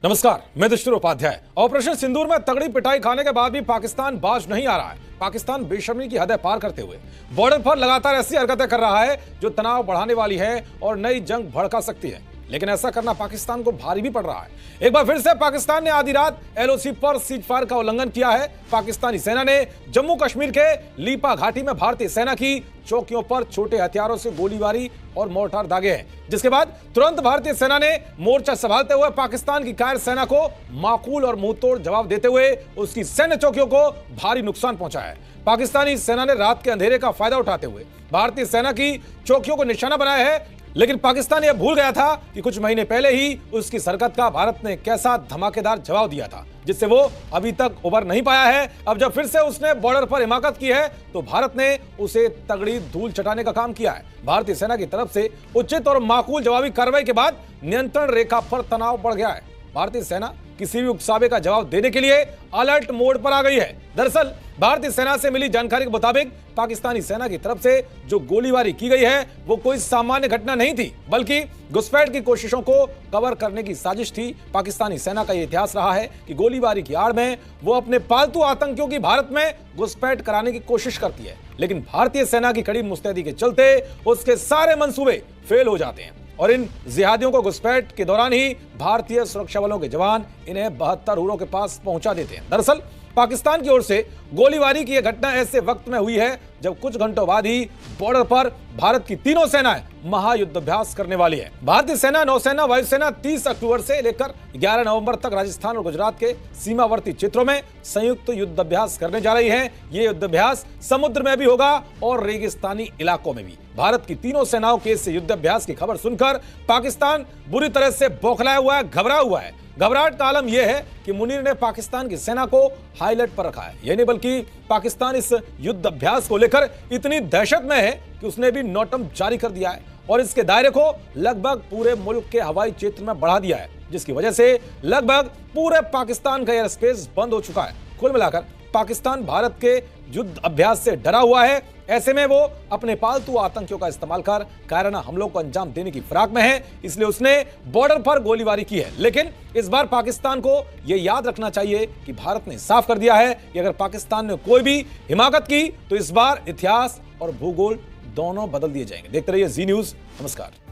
नमस्कार, मैं दुष्टर उपाध्याय। ऑपरेशन सिंदूर में तगड़ी पिटाई खाने के बाद भी पाकिस्तान बाज नहीं आ रहा है। पाकिस्तान बेशर्मी की हदें पार करते हुए बॉर्डर पर लगातार ऐसी हरकतें कर रहा है जो तनाव बढ़ाने वाली है और नई जंग भड़का सकती है। लेकिन ऐसा करना पाकिस्तान को भारी भी पड़ रहा है। एक बार फिर से पाकिस्तान ने आधी रात एलओसी पर सीजफायर का उल्लंघन किया है। पाकिस्तानी सेना ने जम्मू कश्मीर के लीपा घाटी में भारतीय सेना की चौकियों पर छोटे हथियारों से गोलीबारी और मोर्टार दागे हैं, जिसके बाद तुरंत भारतीय सेना ने मोर्चा संभालते हुए पाकिस्तान की कायर सेना को माकूल और मुंहतोड़ जवाब देते हुए उसकी सैन्य चौकियों को भारी नुकसान पहुंचाया है। पाकिस्तानी सेना ने रात के अंधेरे का फायदा उठाते हुए भारतीय सेना की चौकियों को निशाना बनाया है। लेकिन पाकिस्तान यह भूल गया था कि कुछ महीने पहले ही उसकी हरकत का भारत ने कैसा धमाकेदार जवाब दिया था, जिससे वो अभी तक उबर नहीं पाया है। अब जब फिर से उसने बॉर्डर पर हिमाकत की है तो भारत ने उसे तगड़ी धूल चटाने का काम किया है। भारतीय सेना की तरफ से उचित और माकूल जवाबी कार्रवाई के बाद नियंत्रण रेखा पर तनाव बढ़ गया है। भारतीय सेना किसी भी उकसावे का जवाब देने के लिए अलर्ट मोड पर आ गई है। दरअसल भारतीय सेना से मिली जानकारी के मुताबिक पाकिस्तानी सेना की तरफ से जो गोलीबारी की गई है वो कोई सामान्य घटना नहीं थी, बल्कि घुसपैठ की कोशिशों को कवर करने की साजिश थी। पाकिस्तानी सेना का यह इतिहास रहा है कि गोलीबारी की आड़ में वो अपने पालतू आतंकियों की भारत में घुसपैठ कराने की कोशिश करती है। लेकिन भारतीय सेना की कड़ी मुस्तैदी के चलते उसके सारे मंसूबे फेल हो जाते हैं और इन जिहादियों को घुसपैठ के दौरान ही भारतीय सुरक्षा बलों के जवान इन्हें 72 हुरों के पास पहुंचा देते हैं। दरअसल पाकिस्तान की ओर से गोलीबारी की यह घटना ऐसे वक्त में हुई है जब कुछ घंटों बाद ही बॉर्डर पर भारत की तीनों सेनाएं महायुद्धाभ्यास करने वाली है। भारतीय सेना, नौसेना, वायुसेना 30 अक्टूबर से लेकर 11 नवंबर तक राजस्थान और गुजरात के सीमावर्ती क्षेत्रों में संयुक्त युद्धाभ्यास करने जा रही है। ये युद्धाभ्यास समुद्र में भी होगा और रेगिस्तानी इलाकों में भी। भारत की तीनों सेनाओं के इस युद्धाभ्यास की खबर सुनकर पाकिस्तान बुरी तरह से बौखलाया हुआ है, घबरा हुआ है। घबराहट का आलम यह है कि मुनीर ने पाकिस्तान की सेना को हाईलाइट पर रखा है। यह नहीं बल्कि पाकिस्तान इस युद्ध अभ्यास को लेकर इतनी दहशत में है कि उसने भी नोटम जारी कर दिया है और इसके दायरे को लगभग पूरे मुल्क के हवाई क्षेत्र में बढ़ा दिया है, जिसकी वजह से लगभग पूरे पाकिस्तान का एयर स्पेस बंद हो चुका है। कुल मिलाकर पाकिस्तान भारत के युद्ध अभ्यास से डरा हुआ है। ऐसे में वो अपने पालतू आतंकियों का इस्तेमाल कर कायराना हमलों को अंजाम देने की फिराक में है, इसलिए उसने बॉर्डर पर गोलीबारी की है। लेकिन इस बार पाकिस्तान को यह याद रखना चाहिए कि भारत ने साफ कर दिया है कि अगर पाकिस्तान ने कोई भी हिमाकत की तो इस बार इतिहास और भूगोल दोनों बदल दिए जाएंगे। देखते रहिए जी न्यूज़। नमस्कार।